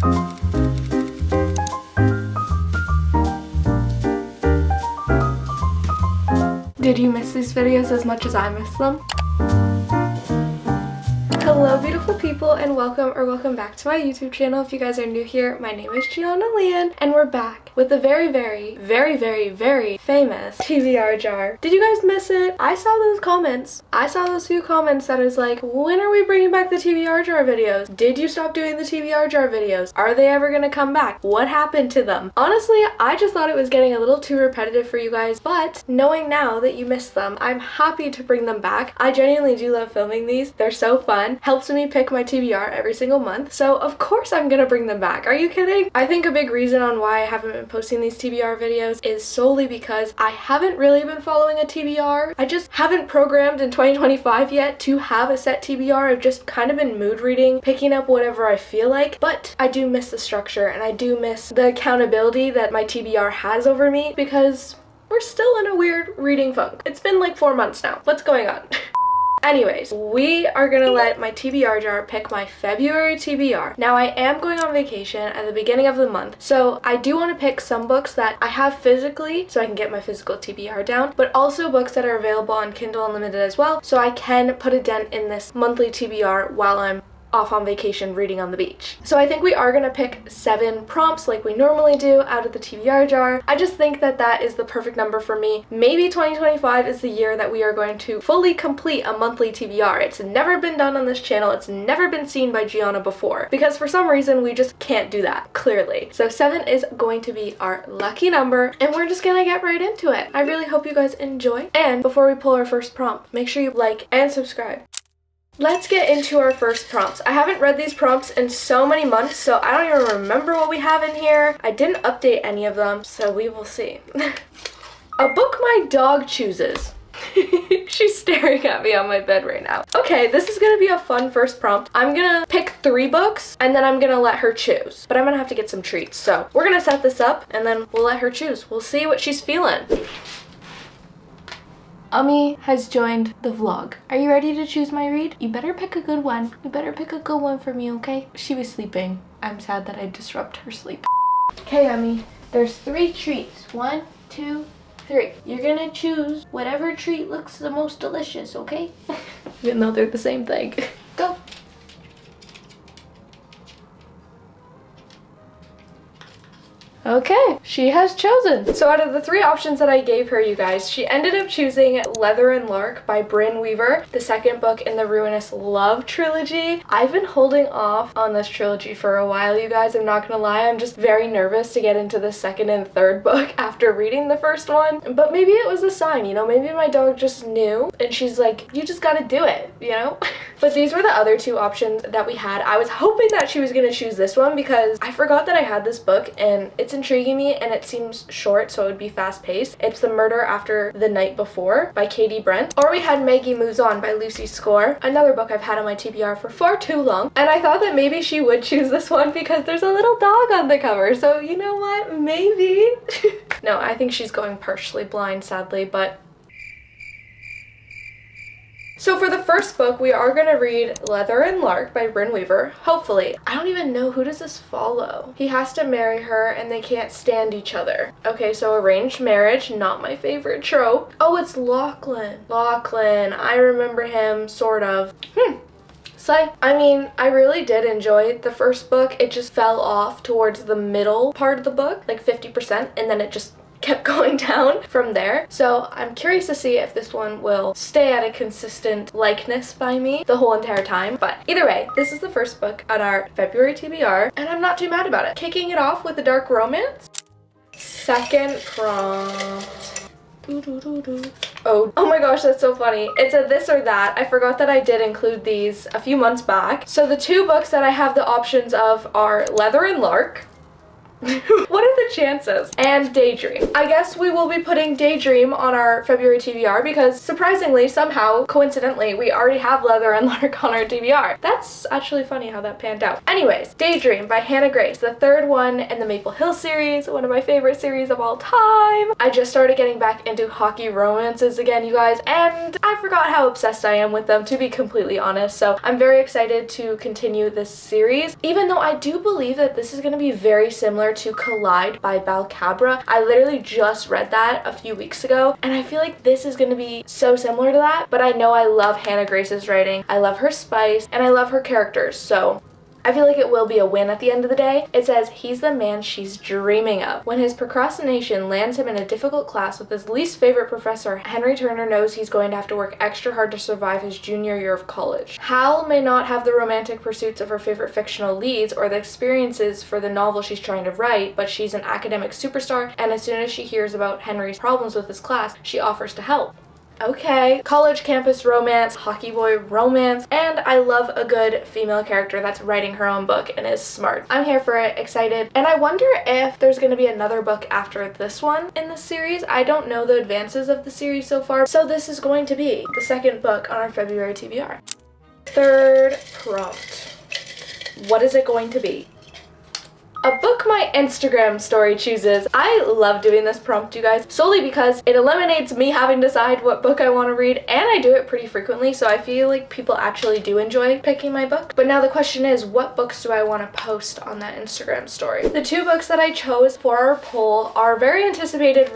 Did you miss these videos as much as I miss them? Hello beautiful people, and welcome back to my YouTube channel. If you guys are new here, my name is Gianna Lian and we're back with the very famous TBR jar. Did you guys miss it? I saw those comments. I saw those few comments that is like, when are we bringing back the TBR jar videos? Did you stop doing the TBR jar videos? Are they ever gonna come back? What happened to them? Honestly, I just thought it was getting a little too repetitive for you guys, but knowing now that you missed them, I'm happy to bring them back. I genuinely do love filming these. They're so fun. Helps me pick my TBR every single month, so of course I'm gonna bring them back. Are you kidding? I think a big reason on why I haven't been posting these TBR videos is solely because I haven't really been following a TBR. I just haven't programmed in 2025 yet to have a set TBR. I've just kind of been mood reading, picking up whatever I feel like, but I do miss the structure and I do miss the accountability that my TBR has over me because we're still in a weird reading funk. It's been like 4 months now. What's going on? Anyways, we are gonna let my TBR jar pick my February TBR. Now, I am going on vacation at the beginning of the month, so I do want to pick some books that I have physically so I can get my physical TBR down, but also books that are available on Kindle Unlimited as well, so I can put a dent in this monthly TBR while I'm off on vacation reading on the beach. So I think we are gonna pick 7 prompts like we normally do out of the TBR jar. I just think that that is the perfect number for me. Maybe 2025 is the year that we are going to fully complete a monthly TBR. It's never been done on this channel. It's never been seen by Gianna before because for some reason we just can't do that, clearly. So 7 is going to be our lucky number and we're just gonna get right into it. I really hope you guys enjoy. And before we pull our first prompt, make sure you like and subscribe. Let's get into our first prompts. I haven't read these prompts in so many months, so I don't even remember what we have in here. I didn't update any of them, so we will see. A book my dog chooses. She's staring at me on my bed right now. Okay, this is gonna be a fun first prompt. I'm gonna pick 3 books and then I'm gonna let her choose. But I'm gonna have to get some treats. So we're gonna set this up and then we'll let her choose. We'll see what she's feeling. Ummi has joined the vlog. Are you ready to choose my read? You better pick a good one. You better pick a good one for me, okay? She was sleeping. I'm sad that I disrupt her sleep. Okay, Ummi, there's 3 treats. 1, 2, 3. You're gonna choose whatever treat looks the most delicious, okay? Even though they're the same thing. Go. Okay, she has chosen. So out of the 3 options that I gave her, you guys, she ended up choosing Leather and Lark by Brynne Weaver, the second book in the Ruinous Love trilogy. I've been holding off on this trilogy for a while, you guys. I'm not gonna lie, I'm just very nervous to get into the second and third book after reading the first one. But maybe it was a sign, you know, maybe my dog just knew and she's like, you just gotta do it, you know? But these were the other 2 options that we had. I was hoping that she was gonna choose this one because I forgot that I had this book and it's intriguing me and it seems short, so it would be fast paced. It's The Murder After the Night Before by Katie Brent. Or we had Maggie Moves On by Lucy Score, another book I've had on my TBR for far too long. And I thought that maybe she would choose this one because there's a little dog on the cover. So you know what? Maybe. No, I think she's going partially blind, sadly, but so for the first book, we are going to read Leather and Lark by Brynne Weaver, hopefully. I don't even know, who does this follow? He has to marry her and they can't stand each other. Okay, so arranged marriage, not my favorite trope. Oh, it's Lachlan. Lachlan, I remember him, sort of. So, I mean, I really did enjoy the first book. It just fell off towards the middle part of the book, like 50%, and then it just kept going down from there. So I'm curious to see if this one will stay at a consistent likeness by me the whole entire time. But either way, this is the first book on our February TBR and I'm not too mad about it. Kicking it off with a dark romance. Second prompt. Oh my gosh, that's so funny. It's a this or that. I forgot that I did include these a few months back. So the 2 books that I have the options of are Leather and Lark What are the chances? And Daydream. I guess we will be putting Daydream on our February TBR because surprisingly, somehow, coincidentally, we already have Leather and Lark on our TBR. That's actually funny how that panned out. Anyways, Daydream by Hannah Grace, the third one in the Maple Hill series, one of my favorite series of all time. I just started getting back into hockey romances again, you guys, and I forgot how obsessed I am with them, to be completely honest, so I'm very excited to continue this series, even though I do believe that this is going to be very similar to Collide by Balcabra. I literally just read that a few weeks ago, and I feel like this is going to be so similar to that, but I know I love Hannah Grace's writing, I love her spice, and I love her characters, so I feel like it will be a win at the end of the day. It says, he's the man she's dreaming of. When his procrastination lands him in a difficult class with his least favorite professor, Henry Turner knows he's going to have to work extra hard to survive his junior year of college. Hal may not have the romantic pursuits of her favorite fictional leads or the experiences for the novel she's trying to write, but she's an academic superstar, and as soon as she hears about Henry's problems with his class, she offers to help. Okay, college campus romance, hockey boy romance, and I love a good female character that's writing her own book and is smart. I'm here for it, excited, and I wonder if there's going to be another book after this one in the series. I don't know the advances of the series so far, so this is going to be the second book on our February TBR. Third prompt. What is it going to be? A book my Instagram story chooses. I love doing this prompt, you guys, solely because it eliminates me having to decide what book I want to read, and I do it pretty frequently, so I feel like people actually do enjoy picking my book. But now the question is, what books do I want to post on that Instagram story? The two books that I chose for our poll are very anticipated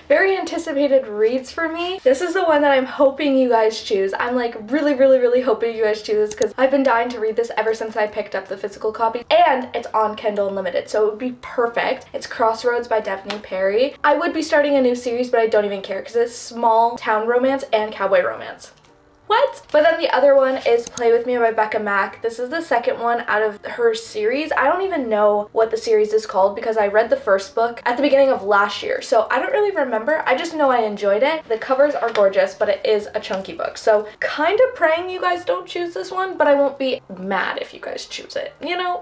very anticipated reads for me. This is the one that I'm hoping you guys choose. I'm like really hoping you guys choose this because I've been dying to read this ever since I picked up the physical copy, and it's on Kindle Unlimited, so it would be perfect. It's Crossroads by Daphne Perry. I would be starting a new series, but I don't even care because it's small town romance and cowboy romance. What? But then the other one is Play With Me by Becca Mack. This is the second one out of her series. I don't even know what the series is called because I read the first book at the beginning of last year, so I don't really remember. I just know I enjoyed it. The covers are gorgeous, but it is a chunky book, so kind of praying you guys don't choose this one, but I won't be mad if you guys choose it, you know?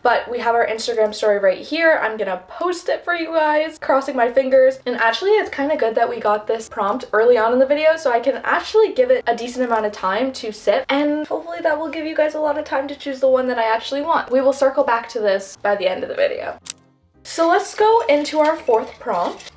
But we have our Instagram story right here. I'm gonna post it for you guys, crossing my fingers. And actually, it's kind of good that we got this prompt early on in the video so I can actually give it a decent amount of time to sit, and hopefully that will give you guys a lot of time to choose the one that I actually want. We will circle back to this by the end of the video. So let's go into our fourth prompt.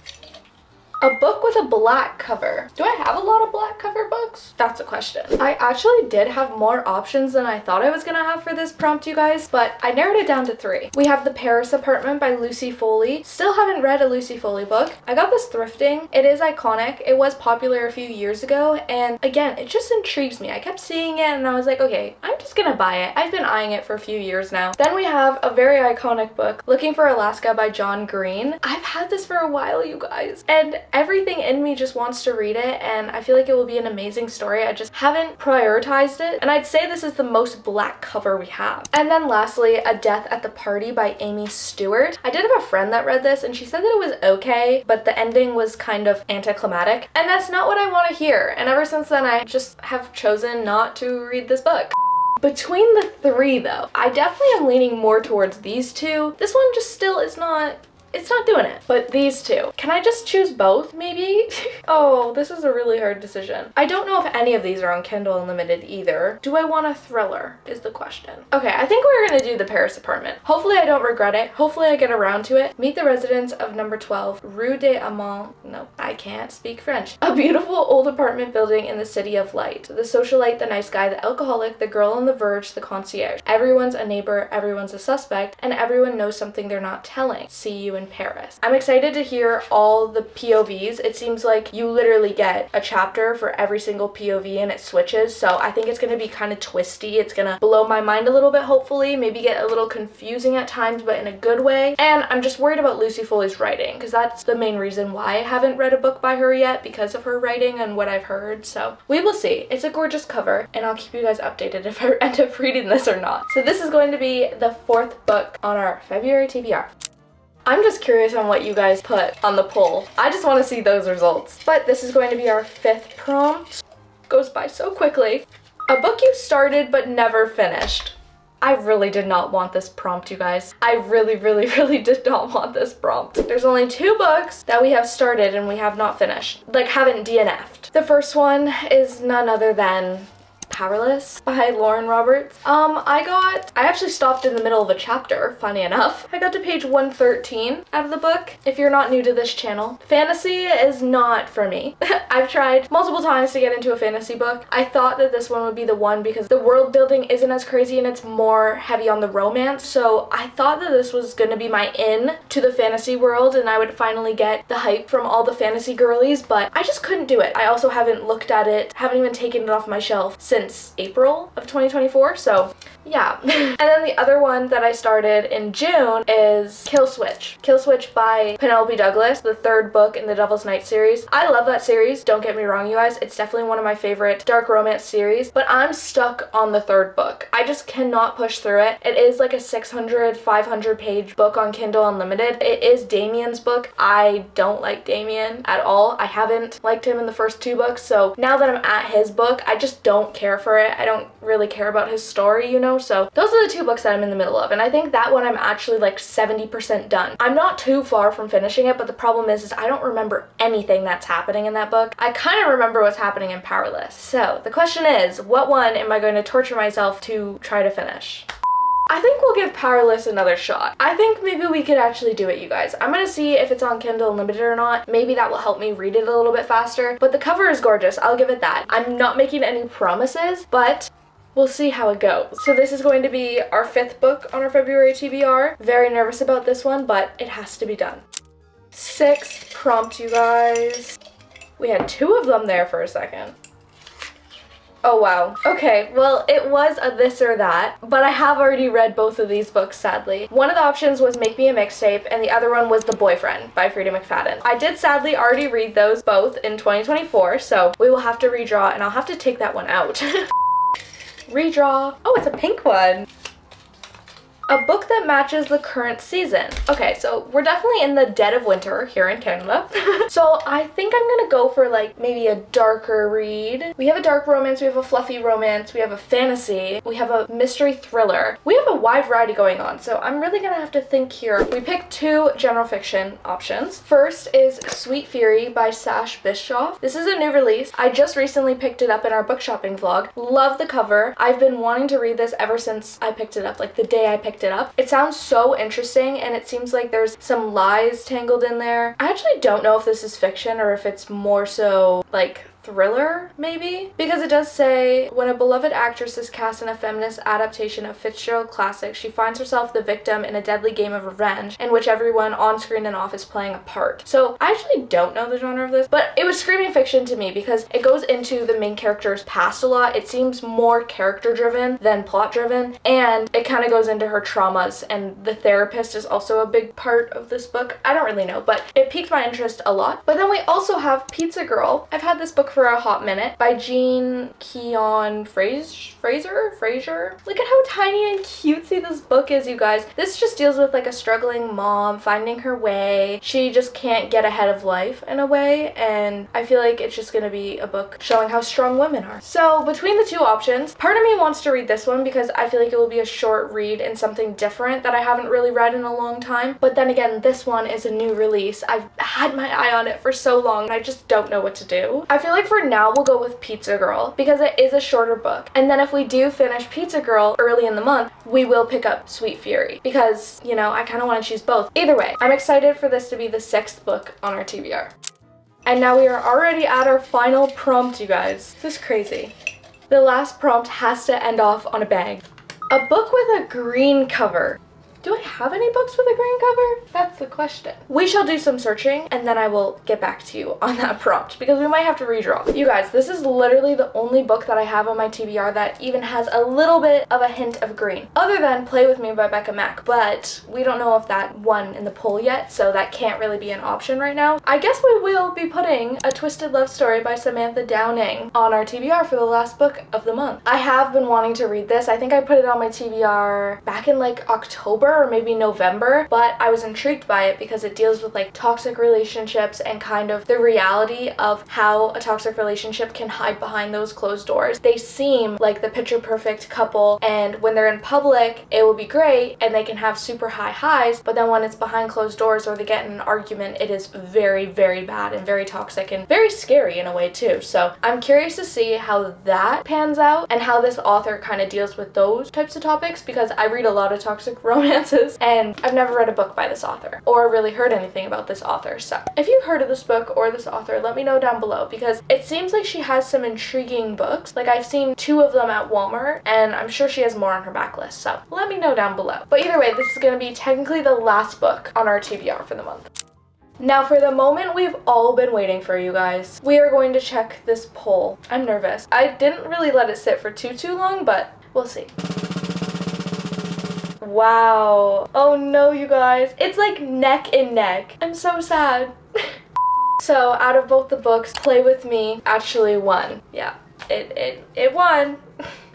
A book with a black cover. Do I have a lot of black cover books? That's a question. I actually did have more options than I thought I was gonna have for this prompt, you guys, but I narrowed it down to 3. We have The Paris Apartment by Lucy Foley. Still haven't read a Lucy Foley book. I got this thrifting. It is iconic. It was popular a few years ago, and again, it just intrigues me. I kept seeing it and I was like, okay, I'm just gonna buy it. I've been eyeing it for a few years now. Then we have a very iconic book, Looking for Alaska by John Green. I've had this for a while, you guys, and everything in me just wants to read it, and I feel like it will be an amazing story. I just haven't prioritized it, and I'd say this is the most black cover we have. And then lastly, A Death at the Party by Amy Stewart. I did have a friend that read this and she said that it was okay, but the ending was kind of anticlimactic, and that's not what I want to hear, and ever since then I just have chosen not to read this book. Between the 3 though, I definitely am leaning more towards these 2. This one just still is not, it's not doing it. But these 2. Can I just choose both, maybe? Oh, this is a really hard decision. I don't know if any of these are on Kindle Unlimited either. Do I want a thriller, is the question. Okay, I think we're gonna do The Paris Apartment. Hopefully I don't regret it. Hopefully I get around to it. Meet the residents of number 12, Rue des Amants. No, I can't speak French. A beautiful old apartment building in the city of light. The socialite, the nice guy, the alcoholic, the girl on the verge, the concierge. Everyone's a neighbor, everyone's a suspect, and everyone knows something they're not telling. See you in Paris. I'm excited to hear all the POVs. It seems like you literally get a chapter for every single POV and it switches, so I think it's going to be kind of twisty. It's going to blow my mind a little bit, hopefully, maybe get a little confusing at times, but in a good way. And I'm just worried about Lucy Foley's writing, because that's the main reason why I haven't read a book by her yet, because of her writing and what I've heard, so we will see. It's a gorgeous cover, and I'll keep you guys updated if I end up reading this or not. So this is going to be the 4th book on our February TBR. I'm just curious on what you guys put on the poll. I just want to see those results. But this is going to be our 5th prompt. Goes by so quickly. A book you started but never finished. I really did not want this prompt, you guys. I really, really, really did not want this prompt. There's only 2 books that we have started and we have not finished. Like, haven't DNF'd. The first one is none other than Powerless by Lauren Roberts. I actually stopped in the middle of a chapter, funny enough. I got to page 113 out of the book. If you're not new to this channel, fantasy is not for me. I've tried multiple times to get into a fantasy book. I thought that this one would be the one because the world building isn't as crazy and it's more heavy on the romance. So I thought that this was gonna be my in to the fantasy world and I would finally get the hype from all the fantasy girlies, but I just couldn't do it. I also haven't looked at it, haven't even taken it off my shelf since April of 2024, so yeah. And then the other one that I started in June is Kill Switch. Kill Switch by Penelope Douglas, the 3rd book in the Devil's Night series. I love that series, don't get me wrong, you guys. It's definitely one of my favorite dark romance series, but I'm stuck on the 3rd book. I just cannot push through it. It is like a 600, 500 page book on Kindle Unlimited. It is Damien's book. I don't like Damien at all. I haven't liked him in the first 2 books, so now that I'm at his book, I just don't care for it. I don't really care about his story, you know? So those are the 2 books that I'm in the middle of, and I think that one I'm actually like 70% done. I'm not too far from finishing it, but the problem is I don't remember anything that's happening in that book. I kind of remember what's happening in Powerless. So the question is, what one am I going to torture myself to try to finish? I think we'll give Powerless another shot. I think maybe we could actually do it, you guys. I'm gonna see if it's on Kindle Unlimited or not. Maybe that will help me read it a little bit faster, but the cover is gorgeous. I'll give it that. I'm not making any promises, but we'll see how it goes. So this is going to be our 5th book on our February TBR. Very nervous about this one, but it has to be done. 6th prompt, you guys. We had 2 of them there for a second. Oh wow. Okay, well, it was a this or that, but I have already read both of these books, sadly. One of the options was Make Me a Mixtape, and the other one was The Boyfriend by Frida McFadden. I did sadly already read those both in 2024, so we will have to redraw, and I'll have to take that one out. Redraw. Oh, it's a pink one. A book that matches the current season. Okay, so we're definitely in the dead of winter here in Canada. So I think I'm gonna go for like maybe a darker read. We have a dark romance, we have a fluffy romance, we have a fantasy, we have a mystery thriller. We have a wide variety going on, so I'm really gonna have to think here. We picked 2 general fiction options. First is Sweet Fury by Sash Bischoff. This is a new release. I just recently picked it up in our book shopping vlog. Love the cover. I've been wanting to read this ever since I picked it up, like the day I picked it up. It sounds so interesting and it seems like there's some lies tangled in there. I actually don't know if this is fiction or if it's more so like thriller, maybe? Because it does say, when a beloved actress is cast in a feminist adaptation of Fitzgerald classic, she finds herself the victim in a deadly game of revenge in which everyone on screen and off is playing a part. So I actually don't know the genre of this, but it was screaming fiction to me because it goes into the main character's past a lot. It seems more character driven than plot driven, and it kind of goes into her traumas, and the therapist is also a big part of this book. I don't really know, but it piqued my interest a lot. But then we also have Pizza Girl. I've had this book for a hot minute by Jean Keon Fraser. Look at how tiny and cutesy this book is, you guys. This just deals with like a struggling mom finding her way. She just can't get ahead of life in a way, and I feel like it's just gonna be a book showing how strong women are. So between the 2 options, part of me wants to read this one because I feel like it will be a short read and something different that I haven't really read in a long time. But then again, this one is a new release. I've had my eye on it for so long and I just don't know what to do. I feel like for now we'll go with Pizza Girl because it is a shorter book, and then if we do finish Pizza Girl early in the month, we will pick up Sweet Fury because, you know, I kind of want to choose both. Either way, I'm excited for this to be the 6th book on our TBR. And now we are already at our final prompt, you guys. This is crazy. The last prompt has to end off on a bang. A book with a green cover. Do I have any books with a green cover? That's the question. We shall do some searching and then I will get back to you on that prompt because we might have to redraw. You guys, this is literally the only book that I have on my TBR that even has a little bit of a hint of green. Other than Play With Me by Becca Mack, but we don't know if that won in the poll yet, so that can't really be an option right now. I guess we will be putting A Twisted Love Story by Samantha Downing on our TBR for the last book of the month. I have been wanting to read this. I think I put it on my TBR back in like October, or maybe November, but I was intrigued by it because it deals with like toxic relationships and kind of the reality of how a toxic relationship can hide behind those closed doors. They seem like the picture perfect couple, and when they're in public it will be great and they can have super high highs, but then when it's behind closed doors or they get in an argument, it is very, very bad and very toxic and very scary in a way too. So I'm curious to see how that pans out and how this author kind of deals with those types of topics, because I read a lot of toxic romances and I've never read a book by this author or really heard anything about this author. So if you've heard of this book or this author, let me know down below, because it seems like she has some intriguing books. Like I've seen 2 of them at Walmart and I'm sure she has more on her backlist, so let me know down below. But either way, this is going to be technically the last book on our TBR for the month. Now for the moment we've all been waiting for, you guys. We are going to check this poll. I'm nervous. I didn't really let it sit for too long, but we'll see. Wow. Oh no, you guys. It's like neck and neck. I'm so sad. So out of both the books, Play With Me actually won. Yeah, it won.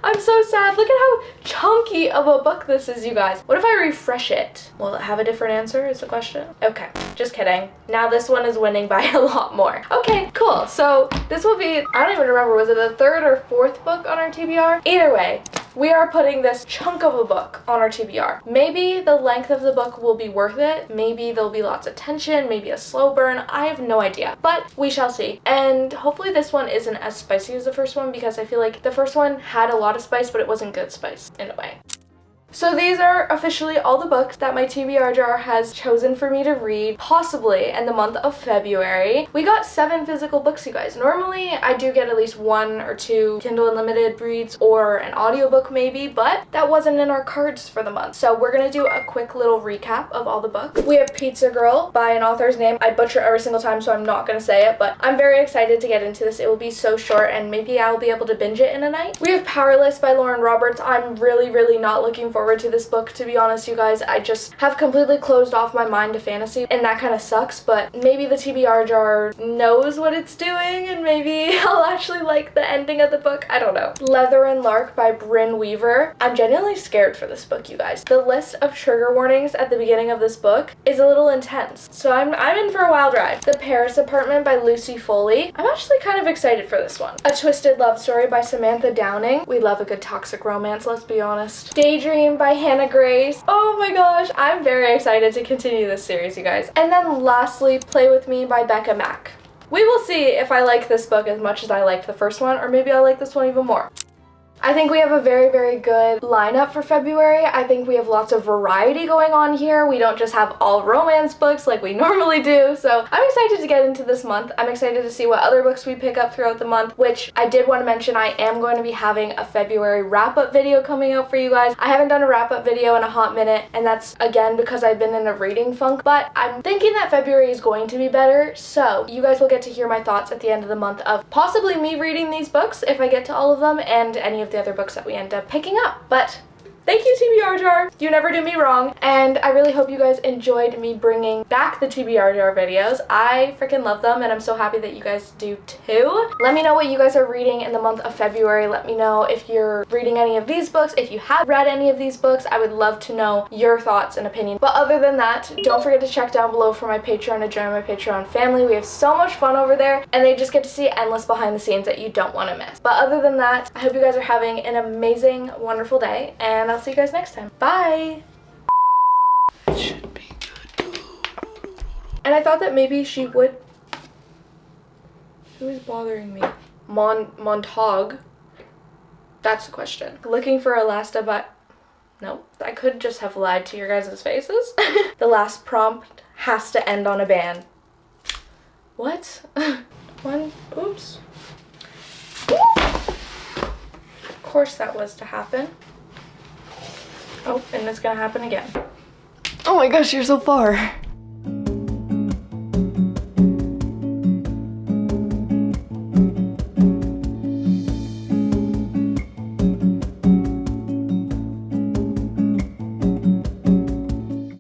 I'm so sad. Look at how chunky of a book this is, you guys. What if I refresh it? Will it have a different answer is the question? Okay, just kidding. Now this one is winning by a lot more. Okay, cool. So this will be, I don't even remember, was it the 3rd or 4th book on our TBR? Either way, we are putting this chunk of a book on our TBR. Maybe the length of the book will be worth it. Maybe there'll be lots of tension, maybe a slow burn. I have no idea, but we shall see. And hopefully this one isn't as spicy as the first one, because I feel like the first one had a lot of spice, but it wasn't good spice in a way. So these are officially all the books that my TBR jar has chosen for me to read, possibly in the month of February. We got 7 physical books, you guys. Normally I do get at least 1 or 2 Kindle Unlimited reads or an audiobook maybe, but that wasn't in our cards for the month. So we're gonna do a quick little recap of all the books. We have Pizza Girl by an author's name I butcher every single time, so I'm not gonna say it, but I'm very excited to get into this. It will be so short and maybe I'll be able to binge it in a night. We have Powerless by Lauren Roberts. I'm really not looking forward to this book, to be honest, you guys. I just have completely closed off my mind to fantasy, and that kind of sucks, but maybe the TBR jar knows what it's doing and maybe I'll actually like the ending of the book. I don't know. Leather and Lark by Bryn Weaver. I'm genuinely scared for this book, you guys. The list of trigger warnings at the beginning of this book is a little intense, so I'm in for a wild ride. The Paris Apartment by Lucy Foley. I'm actually kind of excited for this one. A Twisted Love Story by Samantha Downing. We love a good toxic romance, let's be honest. Daydream by Hannah Grace. Oh my gosh, I'm very excited to continue this series, you guys. And then lastly, Play With Me by Becca Mack. We will see if I like this book as much as I liked the first one, or maybe I'll like this one even more. I think we have a very good lineup for February. I think we have lots of variety going on here. We don't just have all romance books like we normally do. So I'm excited to get into this month. I'm excited to see what other books we pick up throughout the month, which I did want to mention I am going to be having a February wrap-up video coming out for you guys. I haven't done a wrap-up video in a hot minute, and that's again because I've been in a reading funk, but I'm thinking that February is going to be better. So you guys will get to hear my thoughts at the end of the month of possibly me reading these books if I get to all of them, and any of the other books that we end up picking up. But thank you, TBR jar. You never do me wrong. And I really hope you guys enjoyed me bringing back the TBR jar videos. I freaking love them, and I'm so happy that you guys do too. Let me know what you guys are reading in the month of February. Let me know if you're reading any of these books. If you have read any of these books, I would love to know your thoughts and opinions. But other than that, don't forget to check down below for my Patreon to join my Patreon family. We have so much fun over there, and they just get to see endless behind the scenes that you don't want to miss. But other than that, I hope you guys are having an amazing, wonderful day, and I'll see you guys next time. Bye! It should be good. And I thought that maybe she would... Who is bothering me? Montag? That's the question. Looking for Elasta, no. I could just have lied to your guys' faces. The last prompt has to end on a ban. What? Oops. Of course that was to happen. Oh, and it's gonna happen again. Oh my gosh, you're so far.